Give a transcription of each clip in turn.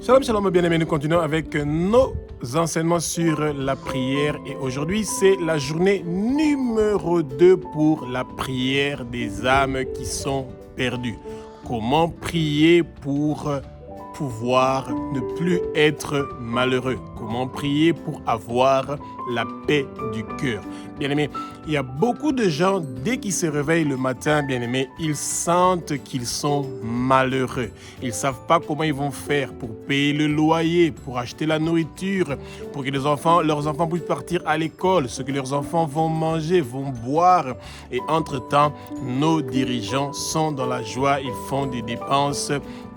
Shalom, shalom, bien-aimés, nous continuons avec nos enseignements sur la prière et aujourd'hui c'est la journée numéro 2 pour la prière des âmes qui sont perdues. Comment prier pour pouvoir ne plus être malheureux? Comment prier pour avoir la paix du cœur? Bien-aimés, il y a beaucoup de gens, dès qu'ils se réveillent le matin, bien-aimés, ils sentent qu'ils sont malheureux. Ils ne savent pas comment ils vont faire pour payer le loyer, pour acheter la nourriture, pour que leurs enfants puissent partir à l'école, ce que leurs enfants vont manger, vont boire. Et entre-temps, nos dirigeants sont dans la joie, ils font des dépenses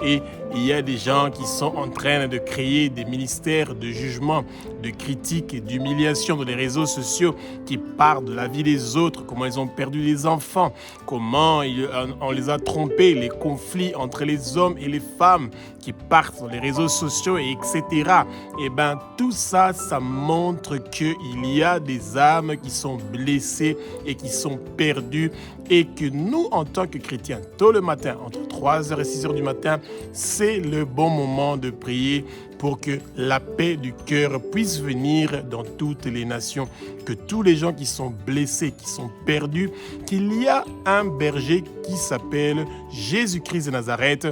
et il y a des gens qui sont en train de créer des ministères de jugement, de critique et d'humiliation dans les réseaux sociaux qui parlent de la vie des autres, comment ils ont perdu les enfants, comment on les a trompés, les conflits entre les hommes et les femmes qui partent sur les réseaux sociaux, etc. Et bien, tout ça, ça montre qu'il y a des âmes qui sont blessées et qui sont perdues et que nous, en tant que chrétiens, tôt le matin, entre 3h et 6h du matin, c'est le bon moment de prier pour que la paix du cœur puisse venir dans toutes les nations, que tous les gens qui sont blessés, qui sont perdus, qu'il y a un berger qui s'appelle Jésus-Christ de Nazareth,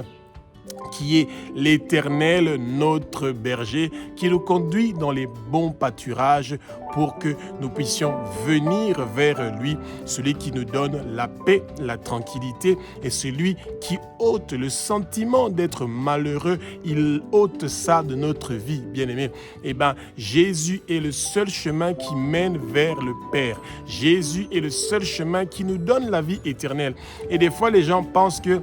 qui est l'Éternel, notre berger, qui nous conduit dans les bons pâturages pour que nous puissions venir vers lui, celui qui nous donne la paix, la tranquillité et celui qui ôte le sentiment d'être malheureux, il ôte ça de notre vie, bien-aimés. Eh bien, Jésus est le seul chemin qui mène vers le Père. Jésus est le seul chemin qui nous donne la vie éternelle. Et des fois, les gens pensent que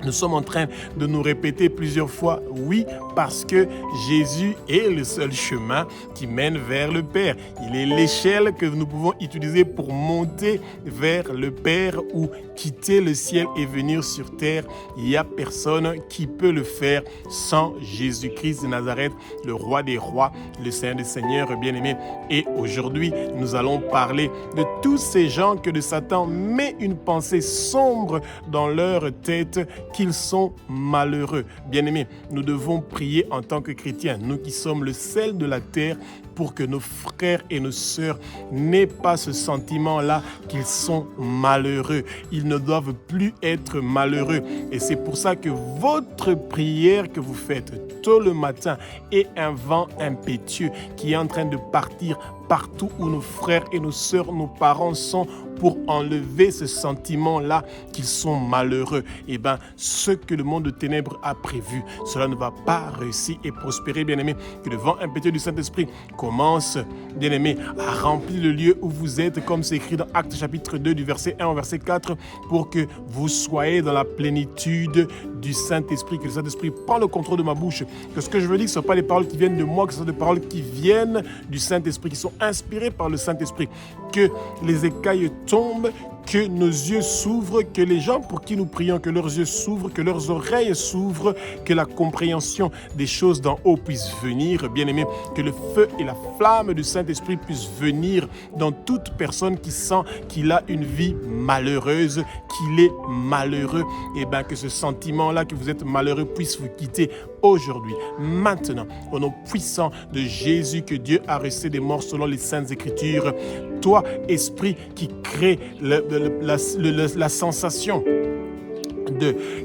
nous sommes en train de nous répéter plusieurs fois, oui, parce que Jésus est le seul chemin qui mène vers le Père. Il est l'échelle que nous pouvons utiliser pour monter vers le Père ou quitter le ciel et venir sur terre. Il n'y a personne qui peut le faire sans Jésus-Christ de Nazareth, le roi des rois, le Seigneur des seigneurs, bien-aimé. Et aujourd'hui, nous allons parler de tous ces gens que le Satan met une pensée sombre dans leur tête, qu'ils sont malheureux. Bien-aimés, nous devons prier en tant que chrétiens, nous qui sommes le sel de la terre, pour que nos frères et nos sœurs n'aient pas ce sentiment-là qu'ils sont malheureux. Ils ne doivent plus être malheureux. Et c'est pour ça que votre prière que vous faites tôt le matin est un vent impétueux qui est en train de partir partout où nos frères et nos sœurs, nos parents sont, pour enlever ce sentiment-là qu'ils sont malheureux. Eh bien, ce que le monde de ténèbres a prévu, cela ne va pas réussir et prospérer, bien-aimés. Que le vent impétueux du Saint-Esprit commence, bien-aimés, à remplir le lieu où vous êtes, comme c'est écrit dans Actes chapitre 2, du verset 1 au verset 4, pour que vous soyez dans la plénitude du Saint-Esprit, que le Saint-Esprit prend le contrôle de ma bouche, que ce que je veux dire, ce ne sont pas des paroles qui viennent de moi, que ce sont des paroles qui viennent du Saint-Esprit, qui sont inspirées par le Saint-Esprit, que les écailles tombent, que nos yeux s'ouvrent, que les gens pour qui nous prions, que leurs yeux s'ouvrent, que leurs oreilles s'ouvrent, que la compréhension des choses d'en haut puisse venir, bien-aimés, que le feu et la flamme du Saint-Esprit puissent venir dans toute personne qui sent qu'il a une vie malheureuse, qu'il est malheureux, et bien que ce sentiment-là que vous êtes malheureux puisse vous quitter aujourd'hui, maintenant, au nom puissant de Jésus que Dieu a ressuscité des morts selon les Saintes Écritures. Toi, esprit qui crée la sensation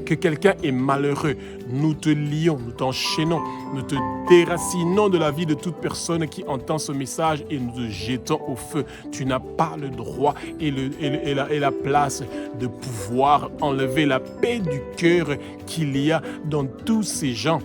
que quelqu'un est malheureux, nous te lions, nous t'enchaînons, nous te déracinons de la vie de toute personne qui entend ce message et nous te jetons au feu. Tu n'as pas le droit et la place de pouvoir enlever la paix du cœur qu'il y a dans tous ces gens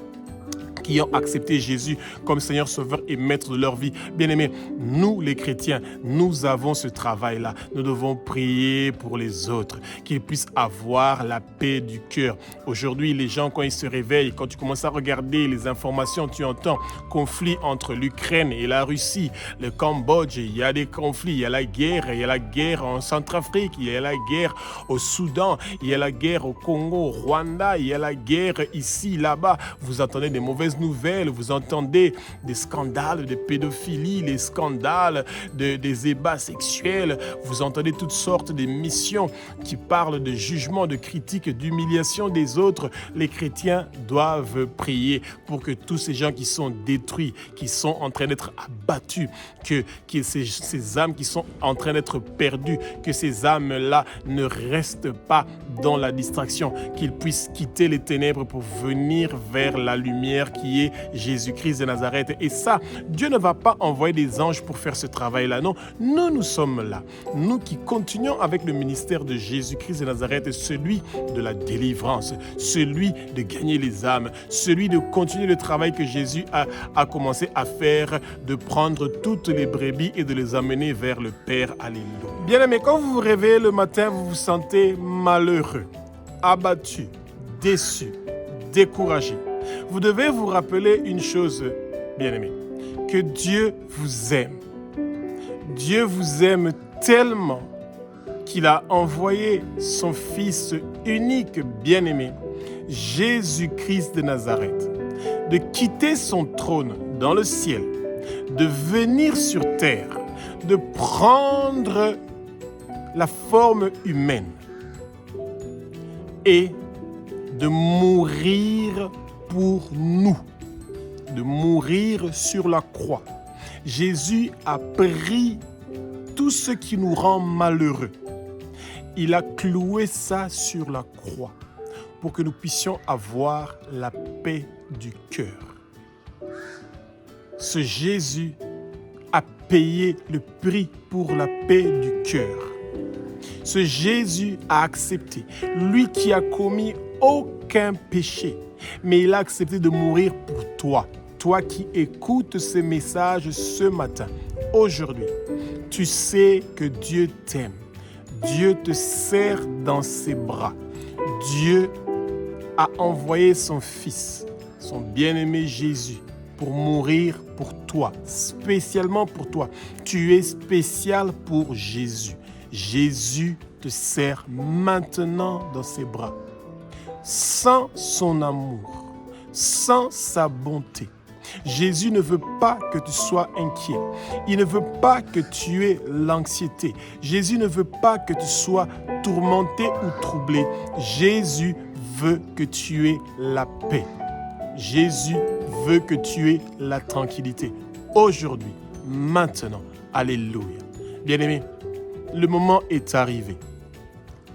qui ont accepté Jésus comme Seigneur, Sauveur et Maître de leur vie. Bien-aimés, nous les chrétiens, nous avons ce travail-là. Nous devons prier pour les autres, qu'ils puissent avoir la paix du cœur. Aujourd'hui, les gens, quand ils se réveillent, quand tu commences à regarder les informations, tu entends conflit entre l'Ukraine et la Russie, le Cambodge, il y a des conflits, il y a la guerre en Centrafrique, il y a la guerre au Soudan, il y a la guerre au Congo, au Rwanda, il y a la guerre ici, là-bas. Vous entendez des mauvaises mauvaises nouvelles, vous entendez des scandales de pédophilie, les scandales des ébats sexuels, vous entendez toutes sortes d'émissions qui parlent de jugement, de critique, d'humiliation des autres. Les chrétiens doivent prier pour que tous ces gens qui sont détruits, qui sont en train d'être abattus, que ces âmes qui sont en train d'être perdues, que ces âmes-là ne restent pas dans la distraction, qu'ils puissent quitter les ténèbres pour venir vers la lumière qui est Jésus-Christ de Nazareth. Et ça, Dieu ne va pas envoyer des anges pour faire ce travail-là. Non, nous sommes là. Nous qui continuons avec le ministère de Jésus-Christ de Nazareth, celui de la délivrance, celui de gagner les âmes, celui de continuer le travail que Jésus a commencé à faire, de prendre toutes les brebis et de les amener vers le Père. Alléluia. Bien-aimés, quand vous vous réveillez le matin, vous vous sentez malheureux, abattu, déçu, découragé. Vous devez vous rappeler une chose, bien-aimés, que Dieu vous aime. Dieu vous aime tellement qu'il a envoyé son Fils unique, bien-aimé, Jésus-Christ de Nazareth, de quitter son trône dans le ciel, de venir sur terre, de prendre la forme humaine et de mourir pour nous, de mourir sur la croix. Jésus a pris tout ce qui nous rend malheureux. Il a cloué ça sur la croix pour que nous puissions avoir la paix du cœur. Ce Jésus a payé le prix pour la paix du cœur. Ce Jésus a accepté, lui qui a commis aucun péché, mais il a accepté de mourir pour toi. Toi qui écoutes ce message ce matin, aujourd'hui, tu sais que Dieu t'aime. Dieu te serre dans ses bras. Dieu a envoyé son Fils, son bien-aimé Jésus, pour mourir pour toi, spécialement pour toi. Tu es spécial pour Jésus. Jésus te serre maintenant dans ses bras. Sans son amour, sans sa bonté, Jésus ne veut pas que tu sois inquiet. Il ne veut pas que tu aies l'anxiété. Jésus ne veut pas que tu sois tourmenté ou troublé. Jésus veut que tu aies la paix. Jésus veut que tu aies la tranquillité. Aujourd'hui, maintenant, alléluia. Bien-aimés, le moment est arrivé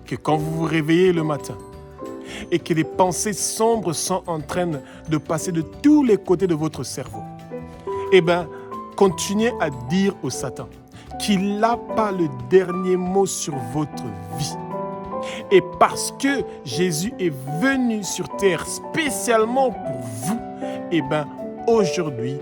que quand vous vous réveillez le matin, et que les pensées sombres sont en train de passer de tous les côtés de votre cerveau, eh bien, continuez à dire au Satan qu'il n'a pas le dernier mot sur votre vie. Et parce que Jésus est venu sur terre spécialement pour vous, eh bien, aujourd'hui,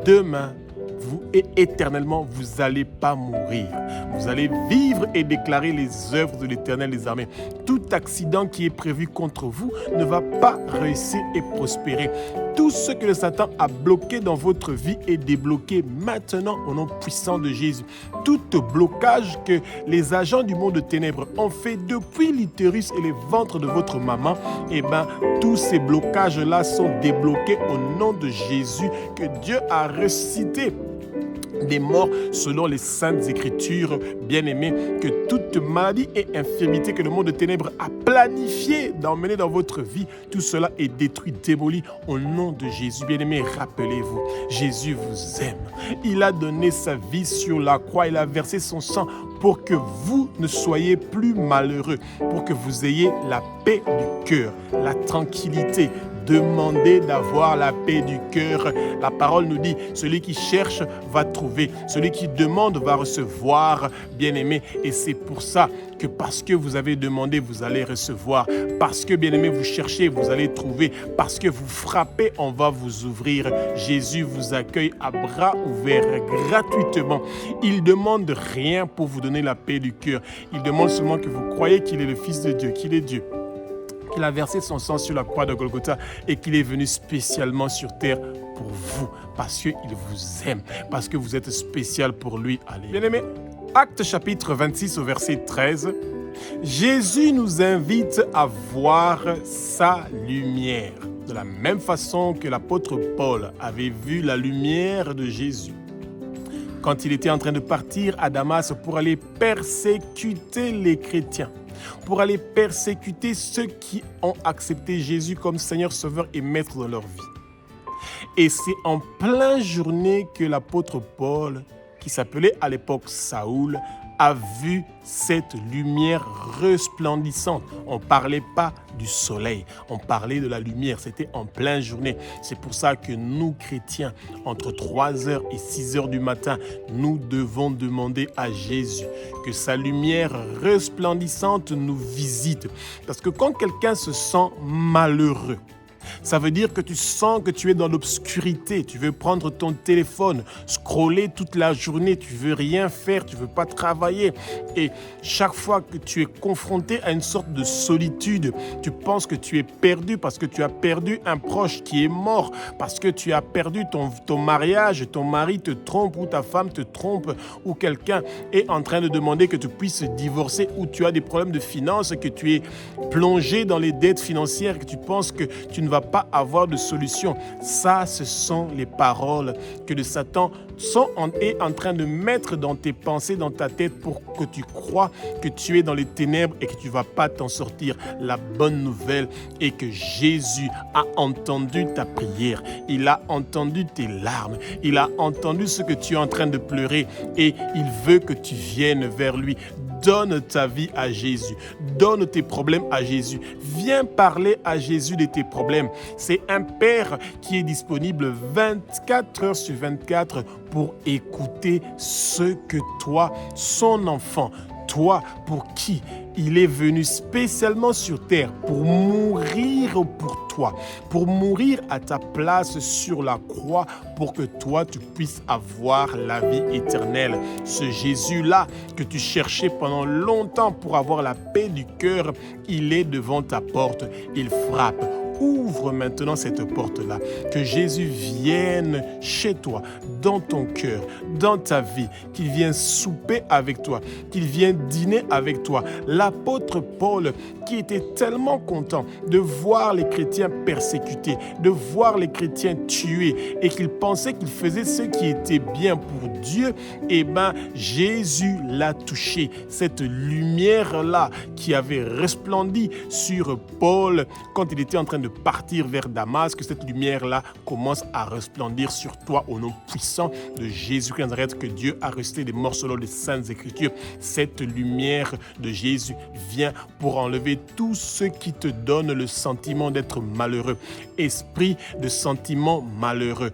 demain, vous et éternellement, vous n'allez pas mourir. Vous allez vivre et déclarer les œuvres de l'Éternel des armées. Tout accident qui est prévu contre vous ne va pas réussir et prospérer. Tout ce que le Satan a bloqué dans votre vie est débloqué maintenant au nom puissant de Jésus. Tout blocage que les agents du monde de ténèbres ont fait depuis l'utérus et les ventres de votre maman, eh bien, tous ces blocages-là sont débloqués au nom de Jésus que Dieu a ressuscité des morts selon les saintes écritures, bien-aimés, que toute maladie et infirmité que le monde de ténèbres a planifié d'emmener dans votre vie, tout cela est détruit, démoli au nom de Jésus. Bien-aimés, rappelez-vous, Jésus vous aime. Il a donné sa vie sur la croix, il a versé son sang pour que vous ne soyez plus malheureux, pour que vous ayez la paix du cœur, la tranquillité. Demandez d'avoir la paix du cœur. La parole nous dit, celui qui cherche va trouver. Celui qui demande va recevoir, bien-aimé. Et c'est pour ça que parce que vous avez demandé, vous allez recevoir. Parce que, bien-aimé, vous cherchez, vous allez trouver. Parce que vous frappez, on va vous ouvrir. Jésus vous accueille à bras ouverts gratuitement. Il ne demande rien pour vous donner la paix du cœur. Il demande seulement que vous croyez qu'il est le Fils de Dieu, qu'il est Dieu, qu'il a versé son sang sur la croix de Golgotha et qu'il est venu spécialement sur terre pour vous, parce qu'il vous aime, parce que vous êtes spécial pour lui. Allez. Bien-aimés, Actes chapitre 26 au verset 13, Jésus nous invite à voir sa lumière. De la même façon que l'apôtre Paul avait vu la lumière de Jésus, quand il était en train de partir à Damas pour aller persécuter les chrétiens, pour aller persécuter ceux qui ont accepté Jésus comme Seigneur, Sauveur et Maître dans leur vie. Et c'est en pleine journée que l'apôtre Paul, qui s'appelait à l'époque Saoul, a vu cette lumière resplendissante. On ne parlait pas du soleil, on parlait de la lumière, c'était en pleine journée. C'est pour ça que nous, chrétiens, entre 3h et 6h du matin, nous devons demander à Jésus que sa lumière resplendissante nous visite. Parce que quand quelqu'un se sent malheureux, ça veut dire que tu sens que tu es dans l'obscurité, tu veux prendre ton téléphone, scroller toute la journée, tu veux rien faire, tu veux pas travailler. Et chaque fois que tu es confronté à une sorte de solitude, tu penses que tu es perdu parce que tu as perdu un proche qui est mort, parce que tu as perdu ton mariage, ton mari te trompe ou ta femme te trompe ou quelqu'un est en train de demander que tu puisses divorcer ou tu as des problèmes de finances, que tu es plongé dans les dettes financières, que tu penses que tu ne vas pas avoir de solution. Ça, ce sont les paroles que le Satan est en train de mettre dans tes pensées, dans ta tête pour que tu crois que tu es dans les ténèbres et que tu ne vas pas t'en sortir. La bonne nouvelle est que Jésus a entendu ta prière. Il a entendu tes larmes. Il a entendu ce que tu es en train de pleurer et il veut que tu viennes vers lui. Donne ta vie à Jésus. Donne tes problèmes à Jésus. Viens parler à Jésus de tes problèmes. C'est un Père qui est disponible 24 heures sur 24 pour écouter ce que toi, son enfant, toi pour qui il est venu spécialement sur terre pour mourir pour toi, pour mourir à ta place sur la croix pour que toi tu puisses avoir la vie éternelle. Ce Jésus-là que tu cherchais pendant longtemps pour avoir la paix du cœur, il est devant ta porte, il frappe. Ouvre maintenant cette porte-là, que Jésus vienne chez toi, dans ton cœur, dans ta vie, qu'il vienne souper avec toi, qu'il vienne dîner avec toi. L'apôtre Paul, qui était tellement content de voir les chrétiens persécutés, de voir les chrétiens tués, et qu'il pensait qu'il faisait ce qui était bien pour Dieu, eh bien, Jésus l'a touché. Cette lumière-là qui avait resplendi sur Paul quand il était en train de partir vers Damas, que cette lumière-là commence à resplendir sur toi au nom puissant de Jésus-Christ de Nazareth, que Dieu a resté des morts selon les Saintes Écritures. Cette lumière de Jésus vient pour enlever tout ce qui te donne le sentiment d'être malheureux. Esprit de sentiment malheureux.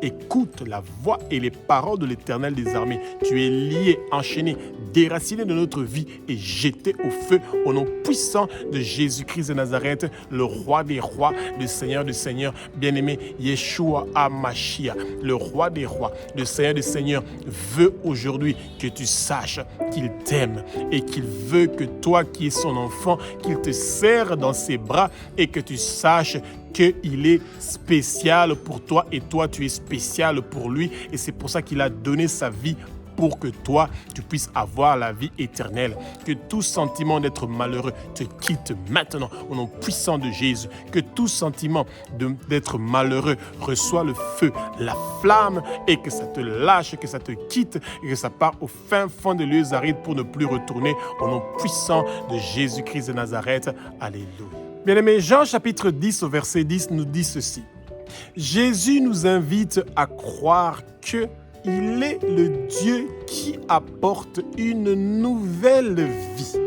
Écoute la voix et les paroles de l'Éternel des armées. Tu es lié, enchaîné, déraciné de notre vie et jeté au feu au nom puissant de Jésus-Christ de Nazareth, le roi des rois, le Seigneur des seigneurs, bien-aimé Yeshua HaMashiach, le roi des rois, le Seigneur des seigneurs, veut aujourd'hui que tu saches qu'il t'aime et qu'il veut que toi qui es son enfant, qu'il te serre dans ses bras et que tu saches qu'il est spécial pour toi et toi tu es spécial pour lui et c'est pour ça qu'il a donné sa vie pour que toi tu puisses avoir la vie éternelle. Que tout sentiment d'être malheureux te quitte maintenant au nom puissant de Jésus. Que tout sentiment d'être malheureux reçoit le feu, la flamme et que ça te lâche, que ça te quitte et que ça part au fin fond de lieux arides pour ne plus retourner au nom puissant de Jésus-Christ de Nazareth. Alléluia. Bien-aimé, Jean chapitre 10 au verset 10 nous dit ceci. Jésus nous invite à croire qu'il est le Dieu qui apporte une nouvelle vie,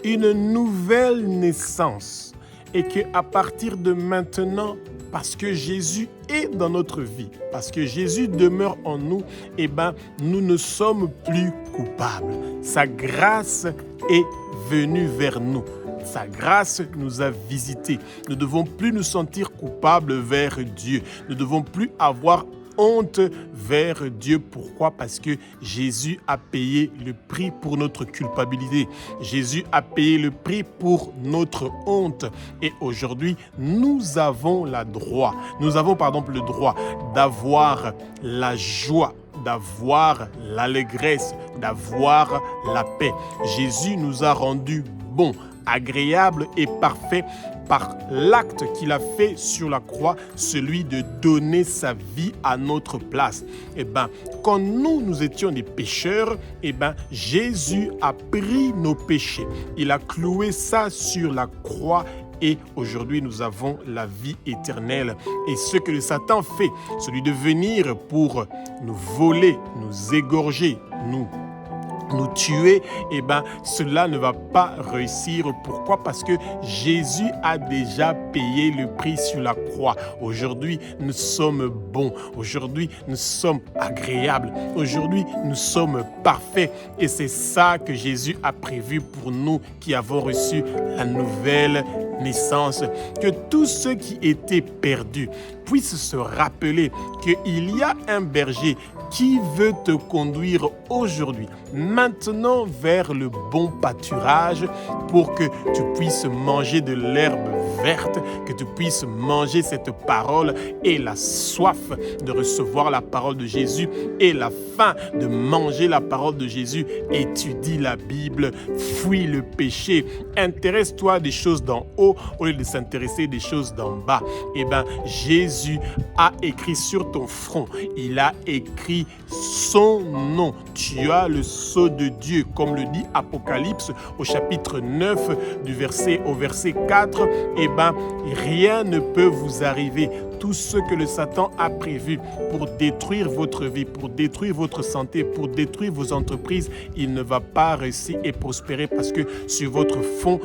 une nouvelle naissance. Et qu'à partir de maintenant, parce que Jésus est dans notre vie, parce que Jésus demeure en nous, eh ben, nous ne sommes plus coupables. Sa grâce est venue vers nous. Sa grâce nous a visités. Nous ne devons plus nous sentir coupables vers Dieu. Nous ne devons plus avoir honte vers Dieu. Pourquoi? Parce que Jésus a payé le prix pour notre culpabilité. Jésus a payé le prix pour notre honte. Et aujourd'hui, nous avons le droit d'avoir la joie, d'avoir l'allégresse, d'avoir la paix. Jésus nous a rendus bons, agréable et parfait par l'acte qu'il a fait sur la croix, celui de donner sa vie à notre place. Quand nous étions des pécheurs, Jésus a pris nos péchés. Il a cloué ça sur la croix. Et aujourd'hui, nous avons la vie éternelle. Et ce que le Satan fait, celui de venir pour nous voler, nous égorger, nous tuer, cela ne va pas réussir. Pourquoi? Parce que Jésus a déjà payé le prix sur la croix. Aujourd'hui, nous sommes bons. Aujourd'hui, nous sommes agréables. Aujourd'hui, nous sommes parfaits. Et c'est ça que Jésus a prévu pour nous qui avons reçu la nouvelle naissance. Que tous ceux qui étaient perdus puissent se rappeler qu'il y a un berger qui veut te conduire aujourd'hui, maintenant vers le bon pâturage pour que tu puisses manger de l'herbe verte, que tu puisses manger cette parole et la soif de recevoir la parole de Jésus et la faim de manger la parole de Jésus. Étudie la Bible, fuis le péché, intéresse-toi à des choses d'en haut au lieu de s'intéresser des choses d'en bas. Jésus a écrit sur ton front, il a écrit son nom. Tu as le sceau de Dieu, comme le dit Apocalypse au chapitre 9 au verset 4. Rien ne peut vous arriver. Tout ce que le Satan a prévu pour détruire votre vie, pour détruire votre santé, pour détruire vos entreprises, il ne va pas réussir et prospérer parce que sur votre front,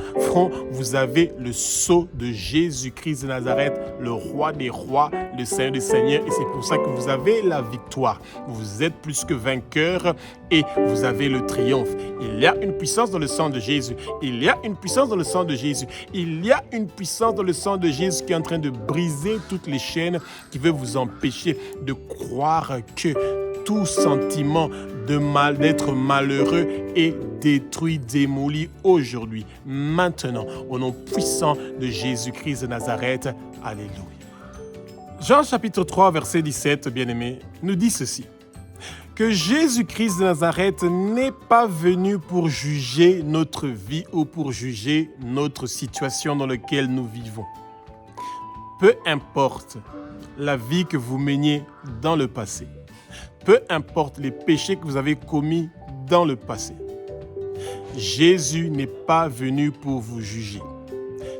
vous avez le sceau de Jésus-Christ de Nazareth, le roi des rois, le Seigneur des seigneurs. Et c'est pour ça que vous avez la victoire. Vous êtes plus que vainqueur et vous avez le triomphe. Il y a une puissance dans le sang de Jésus. Il y a une puissance dans le sang de Jésus. Il y a une puissance dans le sang de Jésus qui est en train de briser toutes les chaînes qui veulent vous empêcher de croire que tout sentiment d'être malheureux est détruit, démoli aujourd'hui, maintenant, au nom puissant de Jésus-Christ de Nazareth. Alléluia. Jean chapitre 3, verset 17, bien-aimé, nous dit ceci. Que Jésus-Christ de Nazareth n'est pas venu pour juger notre vie ou pour juger notre situation dans laquelle nous vivons. Peu importe la vie que vous meniez dans le passé, peu importe les péchés que vous avez commis dans le passé, Jésus n'est pas venu pour vous juger.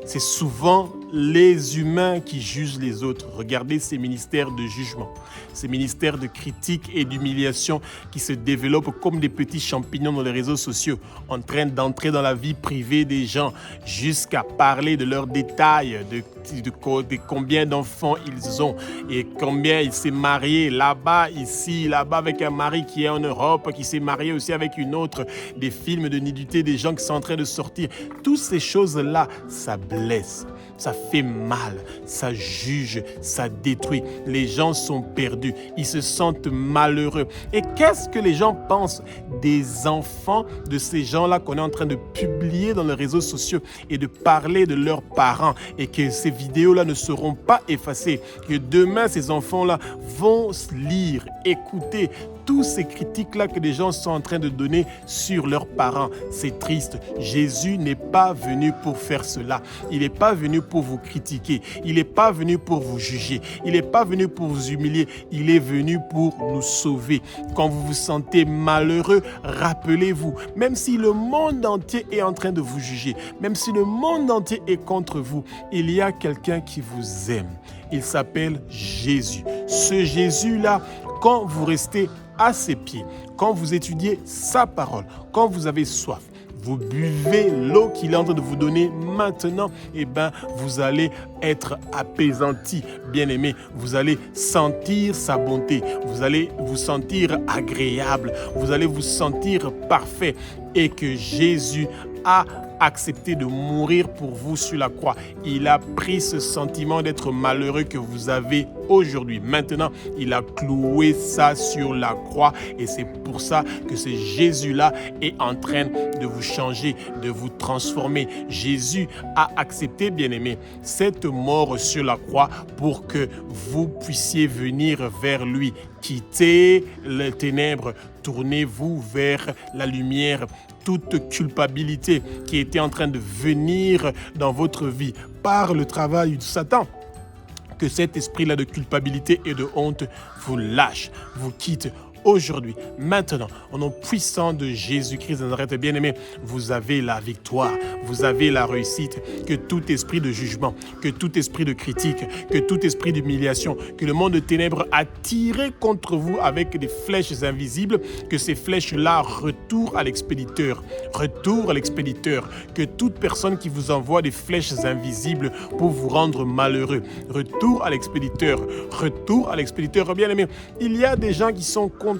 C'est souvent les humains qui jugent les autres. Regardez ces ministères de jugement, ces ministères de critique et d'humiliation qui se développent comme des petits champignons dans les réseaux sociaux, en train d'entrer dans la vie privée des gens, jusqu'à parler de leurs détails, de combien d'enfants ils ont et combien ils s'est marié là-bas, ici, là-bas, avec un mari qui est en Europe, qui s'est marié aussi avec une autre, des films de nudité, des gens qui sont en train de sortir. Toutes ces choses-là, ça blesse. Ça fait mal, ça juge, ça détruit. Les gens sont perdus, ils se sentent malheureux. Et qu'est-ce que les gens pensent des enfants de ces gens-là qu'on est en train de publier dans les réseaux sociaux et de parler de leurs parents et que ces vidéos-là ne seront pas effacées, que demain ces enfants-là vont lire, écouter toutes ces critiques-là que les gens sont en train de donner sur leurs parents. C'est triste. Jésus n'est pas venu pour faire cela. Il n'est pas venu pour vous critiquer. Il n'est pas venu pour vous juger. Il n'est pas venu pour vous humilier. Il est venu pour nous sauver. Quand vous vous sentez malheureux, rappelez-vous, même si le monde entier est en train de vous juger, même si le monde entier est contre vous, il y a quelqu'un qui vous aime. Il s'appelle Jésus. Ce Jésus-là, quand vous restez à ses pieds, quand vous étudiez sa parole, quand vous avez soif, vous buvez l'eau qu'il est en train de vous donner maintenant, vous allez être apaisanti, bien-aimé. Vous allez sentir sa bonté, vous allez vous sentir agréable, vous allez vous sentir parfait et que Jésus a accepté de mourir pour vous sur la croix. Il a pris ce sentiment d'être malheureux que vous avez aujourd'hui. Maintenant, il a cloué ça sur la croix et c'est pour ça que ce Jésus-là est en train de vous changer, de vous transformer. Jésus a accepté, bien-aimé, cette mort sur la croix pour que vous puissiez venir vers lui. Quittez les ténèbres, tournez-vous vers la lumière. toute culpabilité qui était en train de venir dans votre vie par le travail de Satan. Que cet esprit-là de culpabilité et de honte vous lâche, vous quitte aujourd'hui, maintenant, au nom puissant de Jésus-Christ de Nazareth, bien-aimé, vous avez la victoire, vous avez la réussite. Que tout esprit de jugement, que tout esprit de critique, que tout esprit d'humiliation, que le monde de ténèbres a tiré contre vous avec des flèches invisibles, que ces flèches-là retournent à l'expéditeur. Retour à l'expéditeur. Que toute personne qui vous envoie des flèches invisibles pour vous rendre malheureux, retour à l'expéditeur. Retour à l'expéditeur. Bien-aimé, il y a des gens qui sont contents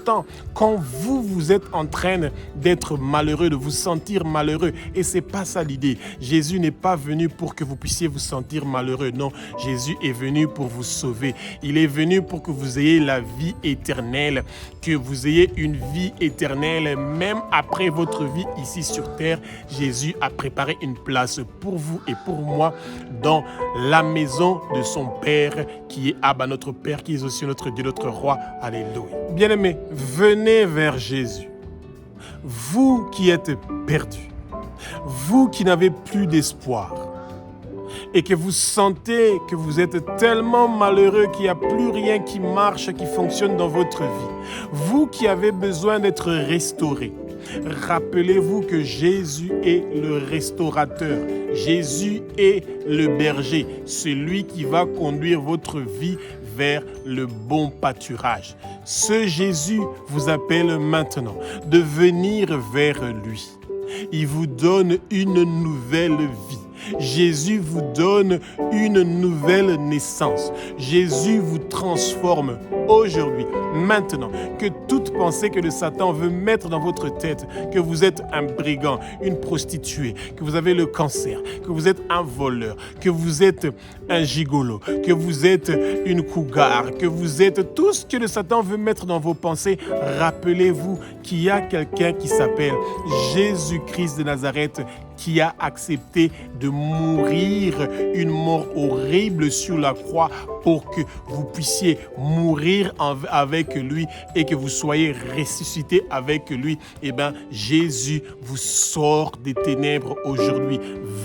quand vous êtes en train d'être malheureux, de vous sentir malheureux. Et c'est pas ça l'idée. Jésus n'est pas venu pour que vous puissiez vous sentir malheureux. Non, Jésus est venu pour vous sauver. Il est venu pour que vous ayez la vie éternelle, que vous ayez une vie éternelle. Même après votre vie ici sur terre, Jésus a préparé une place pour vous et pour moi dans la maison de son Père, qui est Abba, notre Père, qui est aussi notre Dieu, notre Roi. Alléluia. Bien-aimés, venez vers Jésus. Vous qui êtes perdus, vous qui n'avez plus d'espoir et que vous sentez que vous êtes tellement malheureux qu'il n'y a plus rien qui marche, qui fonctionne dans votre vie, vous qui avez besoin d'être restauré, rappelez-vous que Jésus est le restaurateur. Jésus est le berger, celui qui va conduire votre vie vers le bon pâturage. Ce Jésus vous appelle maintenant de venir vers lui. Il vous donne une nouvelle vie. Jésus vous donne une nouvelle naissance. Jésus vous transforme aujourd'hui, maintenant. Que toute pensée que le Satan veut mettre dans votre tête, que vous êtes un brigand, une prostituée, que vous avez le cancer, que vous êtes un voleur, que vous êtes un gigolo, que vous êtes une cougar, que vous êtes tout ce que le Satan veut mettre dans vos pensées, rappelez-vous qu'il y a quelqu'un qui s'appelle Jésus-Christ de Nazareth, qui a accepté de mourir une mort horrible sur la croix pour que vous puissiez mourir avec lui et que vous soyez ressuscité avec lui. Eh bien, Jésus vous sort des ténèbres aujourd'hui.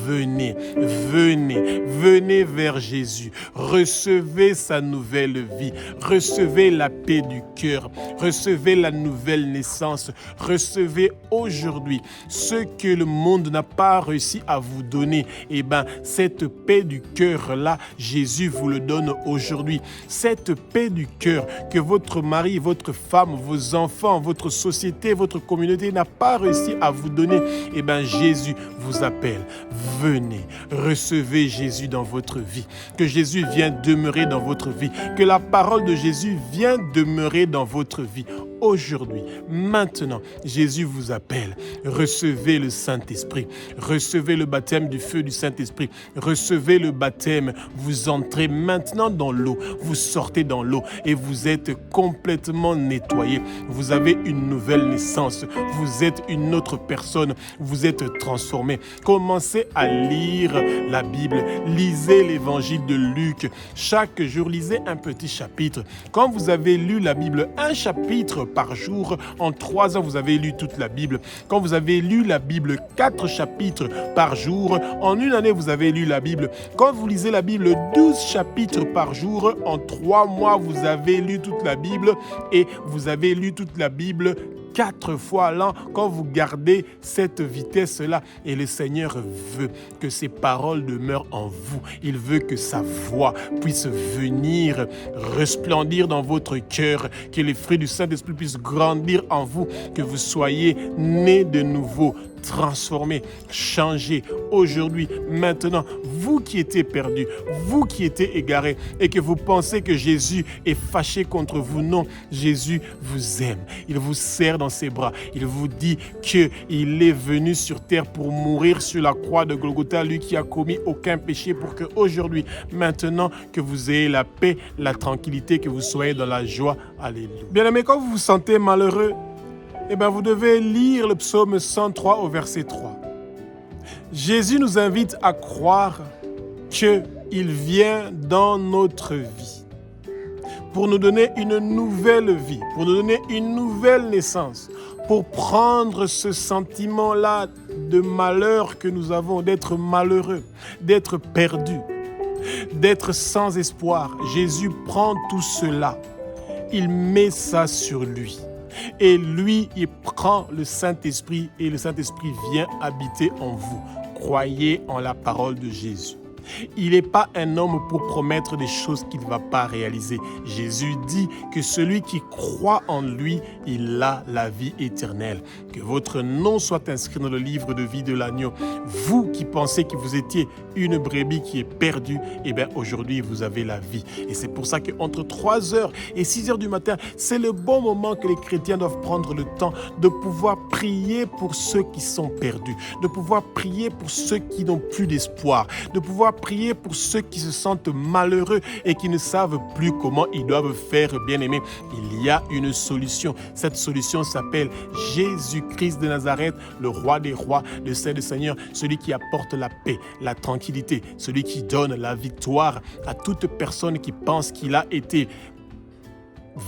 Venez, venez, venez vers Jésus. Recevez sa nouvelle vie. Recevez la paix du cœur. Recevez la nouvelle naissance. Recevez aujourd'hui ce que le monde n'a pas réussi à vous donner. Eh bien, cette paix du cœur-là, Jésus vous le donne aujourd'hui. Cette paix du cœur que votre mari, votre femme, vos enfants, votre société, votre communauté n'a pas réussi à vous donner. Eh bien, Jésus vous appelle. Venez, recevez Jésus dans votre vie. Que Jésus vienne demeurer dans votre vie. Que la parole de Jésus vienne demeurer dans votre vie. Aujourd'hui, maintenant, Jésus vous appelle. Recevez le Saint-Esprit. Recevez le baptême du feu du Saint-Esprit. Recevez le baptême. Vous entrez maintenant dans l'eau. Vous sortez dans l'eau et vous êtes complètement nettoyé. Vous avez une nouvelle naissance. Vous êtes une autre personne. Vous êtes transformé. Commencez à lire la Bible. Lisez l'évangile de Luc. Chaque jour, lisez un petit chapitre. Quand vous avez lu la Bible, un chapitre par jour, en 3 ans, vous avez lu toute la Bible. Quand vous avez lu la Bible, 4 chapitres par jour, en 1 année, vous avez lu la Bible. Quand vous lisez la Bible, 12 chapitres par jour, en 3 mois, vous avez lu toute la Bible et vous avez lu toute la Bible 4 fois l'an. Quand vous gardez cette vitesse-là, et le Seigneur veut que ses paroles demeurent en vous. Il veut que sa voix puisse venir resplendir dans votre cœur, que les fruits du Saint-Esprit puissent grandir en vous, que vous soyez nés de nouveau, transformé, changé aujourd'hui, maintenant, vous qui étiez perdus, vous qui étiez égarés et que vous pensez que Jésus est fâché contre vous. Non, Jésus vous aime. Il vous serre dans ses bras. Il vous dit qu'il est venu sur terre pour mourir sur la croix de Golgotha, lui qui a commis aucun péché, pour que aujourd'hui, maintenant, que vous ayez la paix, la tranquillité, que vous soyez dans la joie. Alléluia. Bien-aimés, quand vous vous sentez malheureux, eh bien, vous devez lire le psaume 103 au verset 3. Jésus nous invite à croire qu'il vient dans notre vie pour nous donner une nouvelle vie, pour nous donner une nouvelle naissance, pour prendre ce sentiment-là de malheur que nous avons, d'être malheureux, d'être perdu, d'être sans espoir. Jésus prend tout cela, il met ça sur lui. Et lui, il prend le Saint-Esprit et le Saint-Esprit vient habiter en vous. Croyez en la parole de Jésus. Il n'est pas un homme pour promettre des choses qu'il ne va pas réaliser. Jésus dit que celui qui croit en lui, il a la vie éternelle. Que votre nom soit inscrit dans le livre de vie de l'agneau. Vous qui pensez que vous étiez une brebis qui est perdue, eh bien aujourd'hui vous avez la vie. Et c'est pour ça qu'entre 3h et 6h du matin, c'est le bon moment que les chrétiens doivent prendre le temps de pouvoir prier pour ceux qui sont perdus, de pouvoir prier pour ceux qui n'ont plus d'espoir, de pouvoir prier pour ceux qui se sentent malheureux et qui ne savent plus comment ils doivent faire, bien-aimés. Il y a une solution. Cette solution s'appelle Jésus-Christ de Nazareth, le roi des rois, le Saint des seigneurs, celui qui apporte la paix, la tranquillité, celui qui donne la victoire à toute personne qui pense qu'il a été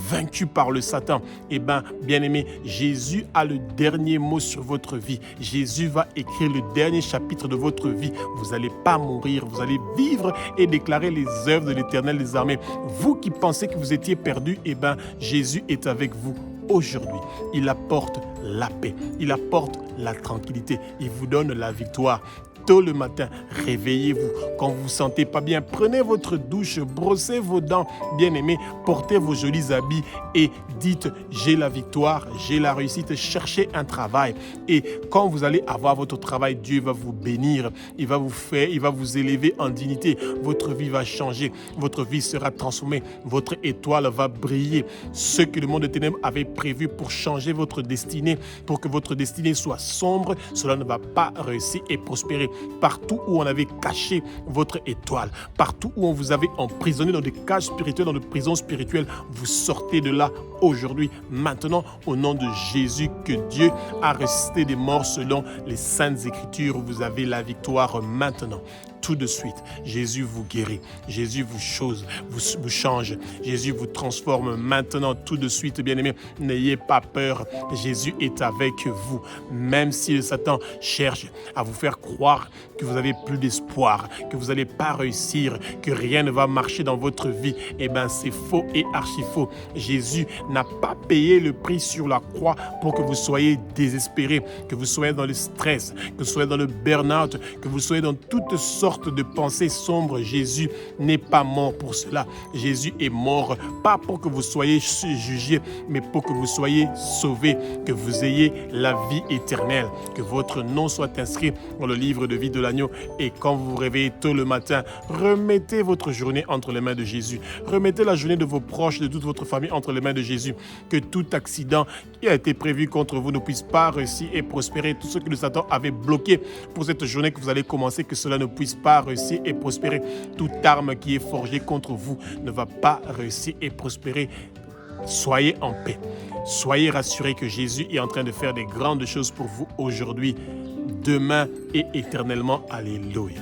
vaincu par le Satan. Eh bien, bien-aimé, Jésus a le dernier mot sur votre vie. Jésus va écrire le dernier chapitre de votre vie. Vous n'allez pas mourir, vous allez vivre et déclarer les œuvres de l'Éternel des armées. Vous qui pensez que vous étiez perdu, eh bien, Jésus est avec vous aujourd'hui. Il apporte la paix, il apporte la tranquillité, il vous donne la victoire. Tôt le matin, réveillez-vous. Quand vous ne vous sentez pas bien, prenez votre douche, brossez vos dents, bien-aimés, portez vos jolis habits et dites « j'ai la victoire, j'ai la réussite ». Cherchez un travail et quand vous allez avoir votre travail, Dieu va vous bénir, il va vous élever en dignité. Votre vie va changer, votre vie sera transformée, votre étoile va briller. Ce que le monde des ténèbres avait prévu pour changer votre destinée, pour que votre destinée soit sombre, cela ne va pas réussir et prospérer. Partout où on avait caché votre étoile, partout où on vous avait emprisonné dans des cages spirituelles, dans des prisons spirituelles, vous sortez de là aujourd'hui, maintenant, au nom de Jésus, que Dieu a ressuscité des morts selon les saintes écritures. Vous avez la victoire maintenant. Tout de suite, Jésus vous guérit, Jésus vous change, Jésus vous transforme maintenant, tout de suite, bien-aimés. N'ayez pas peur, Jésus est avec vous. Même si le Satan cherche à vous faire croire que vous n'avez plus d'espoir, que vous n'allez pas réussir, que rien ne va marcher dans votre vie, eh bien c'est faux et archi faux. Jésus n'a pas payé le prix sur la croix pour que vous soyez désespérés, que vous soyez dans le stress, que vous soyez dans le burn-out, que vous soyez dans toutes sortes de pensées sombres. Jésus n'est pas mort pour cela. Jésus est mort pas pour que vous soyez jugés, mais pour que vous soyez sauvés, que vous ayez la vie éternelle, que votre nom soit inscrit dans le livre de vie de l'agneau. Et quand vous vous réveillez tôt le matin, remettez votre journée entre les mains de Jésus. Remettez la journée de vos proches, de toute votre famille entre les mains de Jésus. Que tout accident qui a été prévu contre vous ne puisse pas réussir et prospérer. Tout ce que le Satan avait bloqué pour cette journée que vous allez commencer, que cela ne puisse pas réussir et prospérer. Toute arme qui est forgée contre vous ne va pas réussir et prospérer. Soyez en paix. Soyez rassurés que Jésus est en train de faire des grandes choses pour vous aujourd'hui, demain et éternellement. Alléluia.